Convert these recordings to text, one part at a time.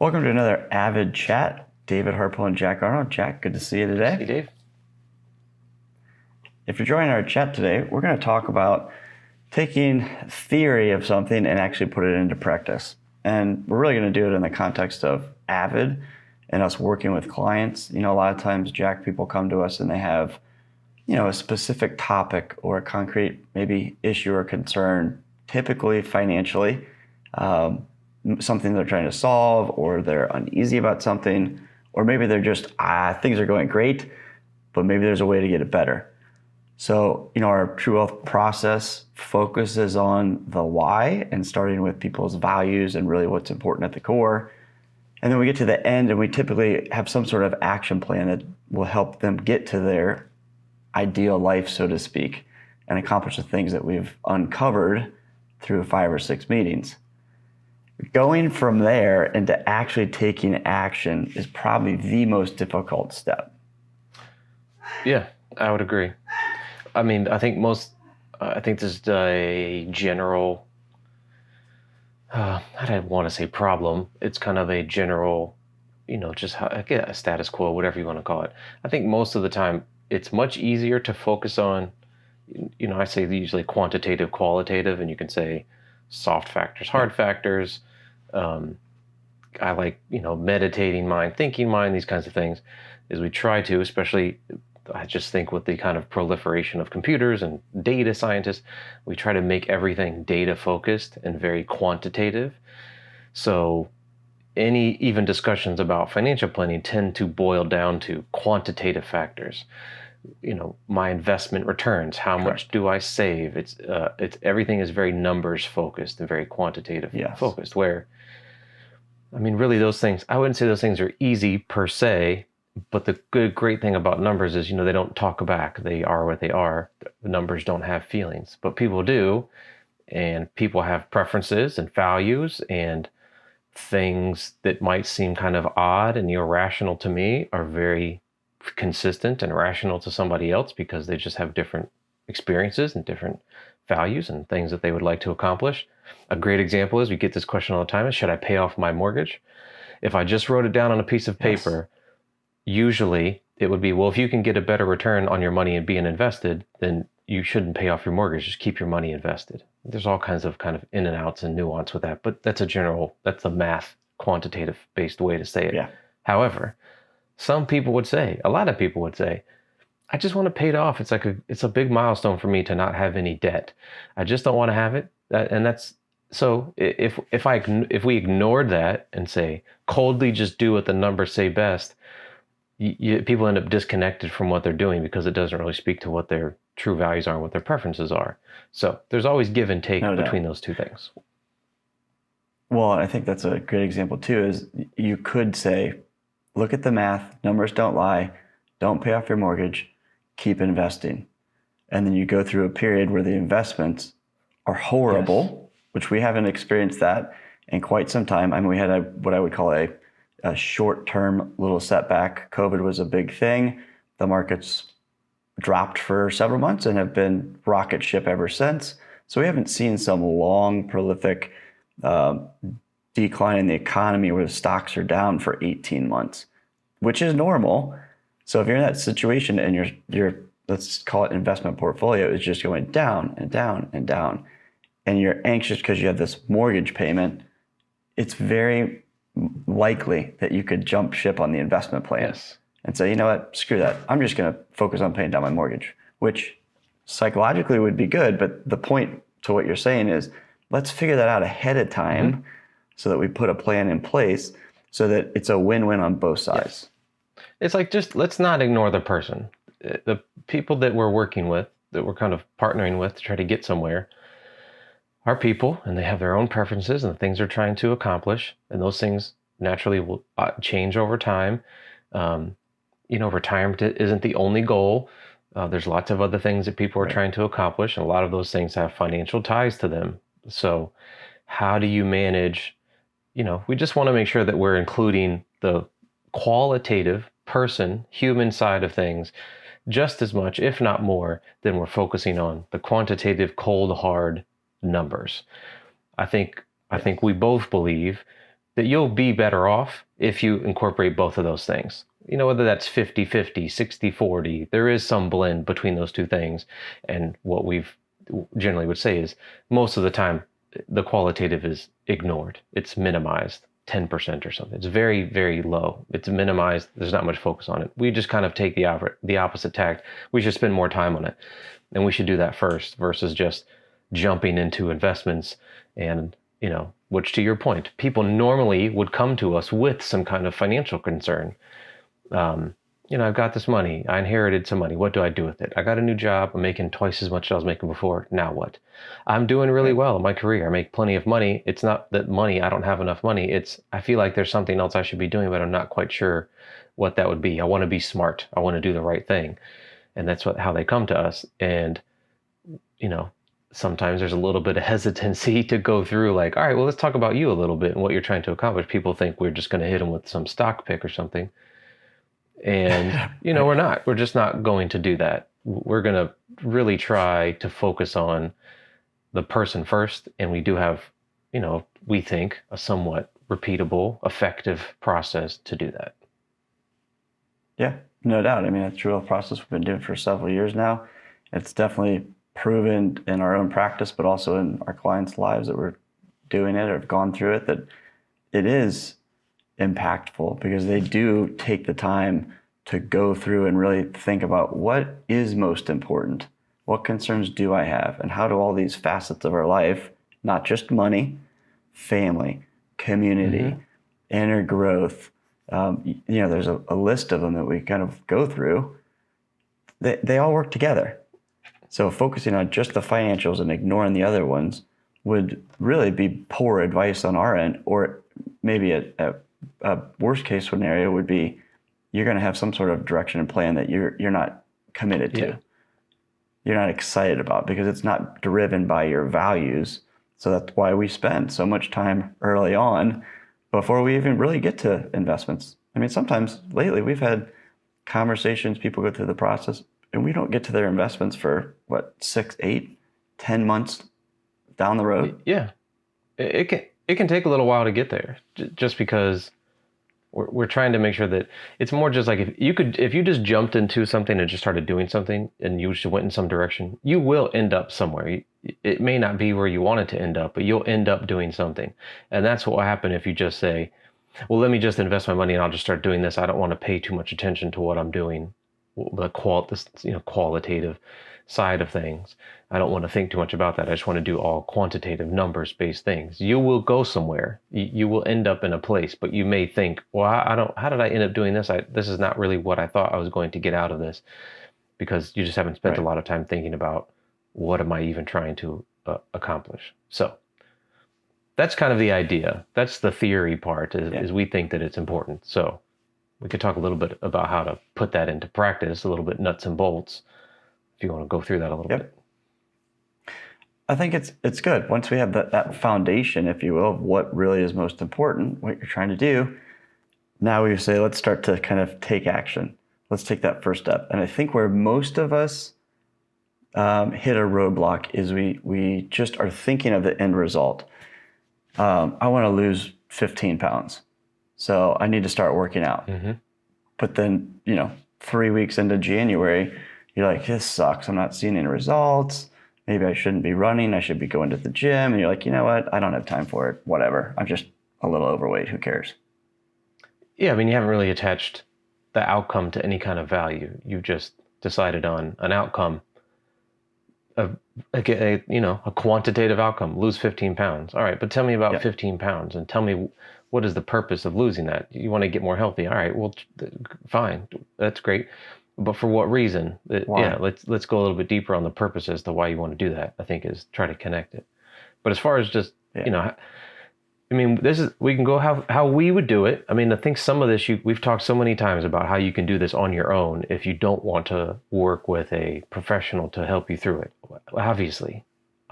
Welcome to another AVID Chat. David Harpo and Jack Arnold. Jack, good to see you today. Hey, Dave. If you're joining our chat today, we're going to talk about taking theory of something and actually put it into practice. And we're really going to do it in the context of AVID and us working with clients. A lot of times, Jack, people come to us and they have, a specific topic or a concrete maybe issue or concern, typically financially, something they're trying to solve, or they're uneasy about something, or maybe they're just, things are going great, but maybe there's a way to get it better. So, our True Wealth process focuses on the why and starting with people's values and really what's important at the core. And then we get to the end and we typically have some sort of action plan that will help them get to their ideal life, so to speak, and accomplish the things that we've uncovered through 5 or 6 meetings. Going from there into actually taking action is probably the most difficult step. Yeah, I would agree. I mean, I think this is a general, I don't want to say problem. It's kind of a general, just a status quo, whatever you want to call it. I think most of the time it's much easier to focus on, I say usually quantitative, qualitative, and you can say soft factors, hard factors. I like, meditating mind, thinking mind, these kinds of things, is we try to, especially I just think with the kind of proliferation of computers and data scientists, we try to make everything data focused and very quantitative. So even discussions about financial planning tend to boil down to quantitative factors. My investment returns, how much do I save? It's everything is very numbers focused and very quantitative focused, where, really those things, I wouldn't say those things are easy per se, but the great thing about numbers is, they don't talk back. They are what they are. The numbers don't have feelings, but people do. And people have preferences and values, and things that might seem kind of odd and irrational to me are very consistent and rational to somebody else because they just have different experiences and different values and things that they would like to accomplish. A great example is, we get this question all the time, is should I pay off my mortgage? If I just wrote it down on a piece of paper, usually it would be, well, if you can get a better return on your money and being invested, then you shouldn't pay off your mortgage, just keep your money invested. There's all kinds of kind of in and outs and nuance with that, but that's a math, quantitative based way to say it. Yeah. However, a lot of people would say, I just want to pay it off. It's a big milestone for me to not have any debt. I just don't want to have it. And that's, so if we ignored that and say, coldly just do what the numbers say best, people end up disconnected from what they're doing because it doesn't really speak to what their true values are and what their preferences are. So there's always give and take between those two things. Well, I think that's a great example too, is you could say, look at the math, numbers don't lie, don't pay off your mortgage, keep investing. And then you go through a period where the investments are horrible, which we haven't experienced that in quite some time. We had what I would call a short-term little setback. COVID was a big thing. The markets dropped for several months and have been rocket ship ever since. So we haven't seen some long, prolific decline in the economy where the stocks are down for 18 months, which is normal. So if you're in that situation and your let's call it investment portfolio is just going down and down and down, and you're anxious because you have this mortgage payment, it's very likely that you could jump ship on the investment plan and say, you know what, screw that. I'm just going to focus on paying down my mortgage, which psychologically would be good. But the point to what you're saying is, let's figure that out ahead of time so that we put a plan in place so that it's a win-win on both sides. Yes. It's like, just let's not ignore the person. The people that we're working with, that we're kind of partnering with to try to get somewhere, are people, and they have their own preferences and the things they're trying to accomplish, and those things naturally will change over time. Retirement isn't the only goal. There's lots of other things that people are trying to accomplish, and a lot of those things have financial ties to them. So how do you manage, we just want to make sure that we're including the qualitative human side of things just as much, if not more, than we're focusing on the quantitative, cold, hard numbers. I think we both believe that you'll be better off if you incorporate both of those things. Whether that's 50-50, 60-40, there is some blend between those two things. And what we've generally would say is most of the time, the qualitative is ignored. It's minimized 10% or something. It's very, very low. It's minimized. There's not much focus on it. We just kind of take the opposite tact. We should spend more time on it. And we should do that first versus just jumping into investments and, which to your point, people normally would come to us with some kind of financial concern. I've got this money. I inherited some money. What do I do with it? I got a new job. I'm making twice as much as I was making before. Now what? I'm doing really well in my career. I make plenty of money. It's not that I don't have enough money. I feel like there's something else I should be doing, but I'm not quite sure what that would be. I want to be smart. I want to do the right thing. And that's how they come to us. And, sometimes there's a little bit of hesitancy to go through like, all right, well, let's talk about you a little bit and what you're trying to accomplish. People think we're just going to hit them with some stock pick or something. And, we're just not going to do that. We're going to really try to focus on the person first. And we do have, we think a somewhat repeatable, effective process to do that. Yeah, no doubt. I mean, it's a real process we've been doing for several years now. It's definitely proven in our own practice, but also in our clients' lives that we're doing it or have gone through it, that it is impactful because they do take the time to go through and really think about what is most important, what concerns do I have, and how do all these facets of our life, not just money, family, community, inner growth, there's a list of them that we kind of go through. They all work together. So focusing on just the financials and ignoring the other ones would really be poor advice on our end, or maybe a worst case scenario would be you're going to have some sort of direction and plan that you're not committed to. You're not excited about because it's not driven by your values. So that's why we spend so much time early on before we even really get to investments. I mean, sometimes lately we've had conversations, people go through the process, and we don't get to their investments for 6, 8, 10 months down the road. Yeah, it can take a little while to get there, just because we're trying to make sure that it's more just like if you just jumped into something and just started doing something and you just went in some direction, you will end up somewhere. It may not be where you wanted to end up, but you'll end up doing something. And that's what will happen if you just say, well, let me just invest my money and I'll just start doing this. I don't want to pay too much attention to what I'm doing. The qualitative side of things. I don't want to think too much about that. I just want to do all quantitative numbers-based things. You will go somewhere. You will end up in a place, but you may think, well, how did I end up doing this? This is not really what I thought I was going to get out of this, because you just haven't spent a lot of time thinking about what am I even trying to accomplish. So that's kind of the idea. That's the theory part is we think that it's important. So we could talk a little bit about how to put that into practice, a little bit nuts and bolts, if you want to go through that a little bit. I think it's good. Once we have that foundation, if you will, of what really is most important, what you're trying to do, now we say, let's start to kind of take action. Let's take that first step. And I think where most of us hit a roadblock is we just are thinking of the end result. I want to lose 15 pounds. So I need to start working out. But then, 3 weeks into January, you're like, this sucks. I'm not seeing any results. Maybe I shouldn't be running. I should be going to the gym. And you're like, you know what? I don't have time for it. Whatever. I'm just a little overweight. Who cares? Yeah, I mean, you haven't really attached the outcome to any kind of value. You just decided on an outcome, a quantitative outcome, lose 15 pounds. All right, but tell me about 15 pounds and tell me what is the purpose of losing that? You want to get more healthy. All right, well, fine. That's great. But for what reason? Yeah, let's go a little bit deeper on the purpose as to why you want to do that, I think, is try to connect it. But as far as just, I mean, we can go how we would do it. I mean, I think some of this, we've talked so many times about how you can do this on your own if you don't want to work with a professional to help you through it. Obviously,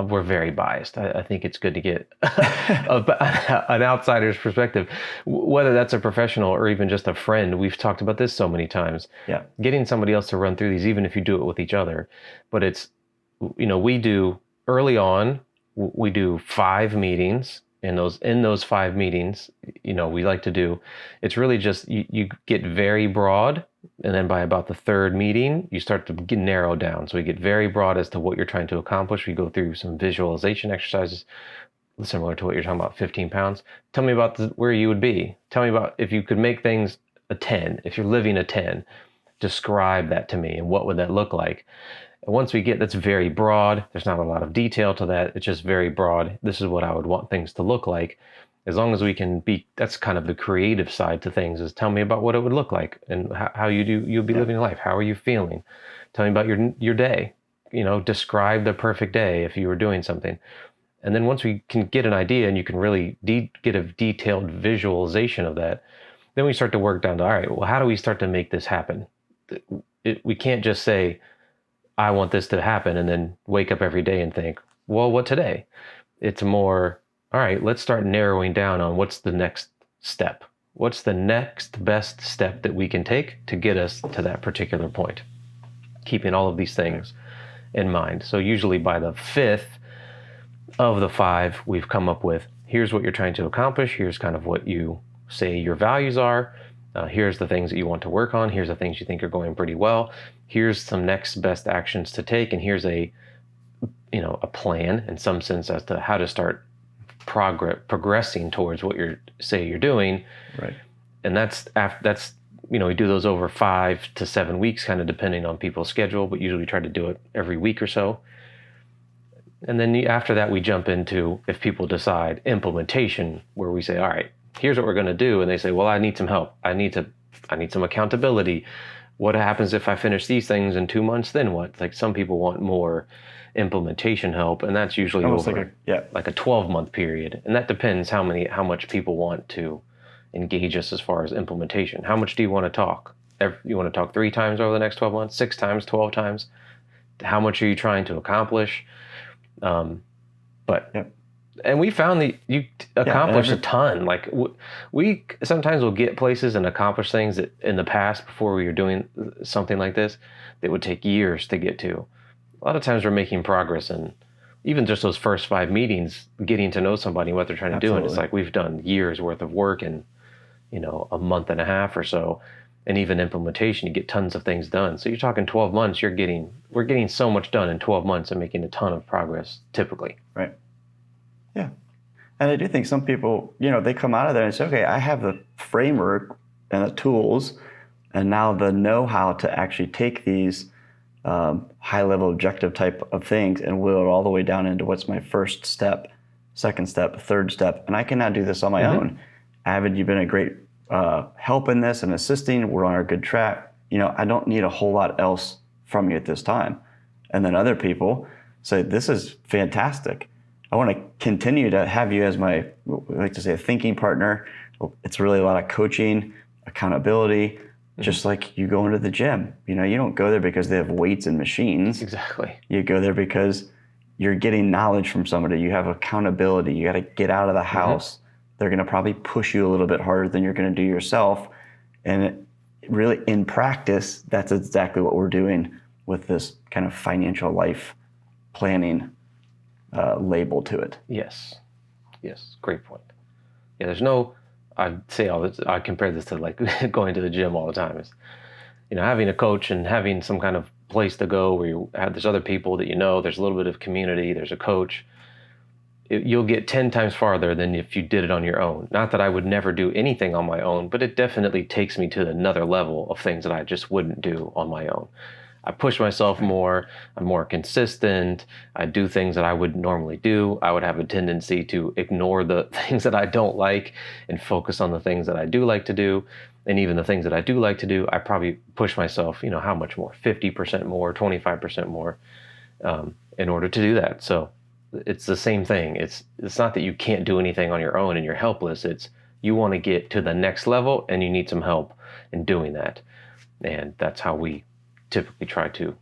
we're very biased. I think it's good to get an outsider's perspective, whether that's a professional or even just a friend. We've talked about this so many times. Yeah, getting somebody else to run through these, even if you do it with each other. But it's, we do early on, we do 5 meetings in those 5 meetings, we like to do, it's really just you get very broad, and then by about the third meeting you start to narrow down. So we get very broad as to what you're trying to accomplish. We go through some visualization exercises similar to what you're talking about, 15 pounds. Tell me about where you would be. Tell me about if you could make things a 10, if you're living a 10, describe that to me, and what would that look like? And once we get, that's very broad, there's not a lot of detail to that, it's just very broad. This is what I would want things to look like. As long as we can be, that's kind of the creative side to things, is tell me about what it would look like and how you'd be living life. How are you feeling? Tell me about your day. Describe the perfect day if you were doing something. And then once we can get an idea and you can really get a detailed visualization of that, then we start to work down to, all right, well, how do we start to make this happen? We can't just say, I want this to happen, and then wake up every day and think, well, what today? It's more, all right, let's start narrowing down on what's the next step. What's the next best step that we can take to get us to that particular point? Keeping all of these things in mind. So usually by the 5th of the 5, we've come up with, here's what you're trying to accomplish. Here's kind of what you say your values are. Here's the things that you want to work on. Here's the things you think are going pretty well. Here's some next best actions to take. And here's a plan in some sense as to how to start progressing towards what you're doing. Right. And that's we do those over 5 to 7 weeks, kind of depending on people's schedule, but usually we try to do it every week or so. And then after that, we jump into, if people decide, implementation, where we say, all right, here's what we're going to do. And they say, well, I need some help. I need some accountability. What happens if I finish these things in 2 months? Then what? Like, some people want more implementation help, and that's usually almost over like a 12-month period. And that depends how much people want to engage us as far as implementation. How much do you want to talk? You want to talk 3 times over the next 12 months, 6 times, 12 times? How much are you trying to accomplish? And we found that you accomplish a ton. Like, we sometimes will get places and accomplish things that in the past, before we were doing something like this, that would take years to get to. A lot of times we're making progress, and even just those first 5 meetings, getting to know somebody and what they're trying to do. And it's like we've done years worth of work in, a month and a half or so. And even implementation, you get tons of things done. So you're talking 12 months, we're getting so much done in 12 months and making a ton of progress typically. Right. Yeah. And I do think some people, they come out of there and say, okay, I have the framework and the tools and now the know-how to actually take these high-level objective type of things and whittle it all the way down into what's my first step, second step, third step. And I can now do this on my own. AVID, you've been a great help in this and assisting. We're on a good track. I don't need a whole lot else from you at this time. And then other people say, this is fantastic. I want to continue to have you as my, we like to say, a thinking partner. It's really a lot of coaching, accountability, just like you go into the gym. You don't go there because they have weights and machines. Exactly. You go there because you're getting knowledge from somebody. You have accountability. You got to get out of the house. They're going to probably push you a little bit harder than you're going to do yourself. And really, in practice, that's exactly what we're doing with this kind of financial life planning label to it. Yes, great point. Yeah, there's no, I compare this to like going to the gym all the time. Is, having a coach and having some kind of place to go where there's other people that there's a little bit of community, there's a coach. You'll get 10 times farther than if you did it on your own. Not that I would never do anything on my own, but it definitely takes me to another level of things that I just wouldn't do on my own. I push myself more, I'm more consistent, I do things that I wouldn't normally do. I would have a tendency to ignore the things that I don't like and focus on the things that I do like to do. And even the things that I do like to do, I probably push myself, how much more? 50% more, 25% more in order to do that. So it's the same thing. It's not that you can't do anything on your own and you're helpless. It's you want to get to the next level and you need some help in doing that. And that's how we typically try to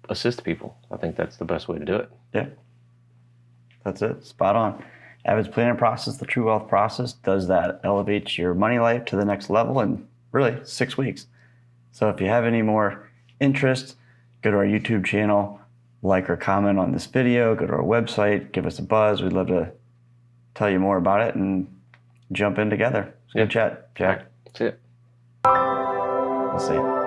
assist people. I think that's the best way to do it. Yeah, that's it. Spot on. AVID's planning process, the True Wealth process, does that. Elevates your money life to the next level in really 6 weeks. So if you have any more interest, go to our YouTube channel, like or comment on this video, go to our website, give us a buzz. We'd love to tell you more about it and jump in together. It's a good chat, Jack. That's it. We'll see.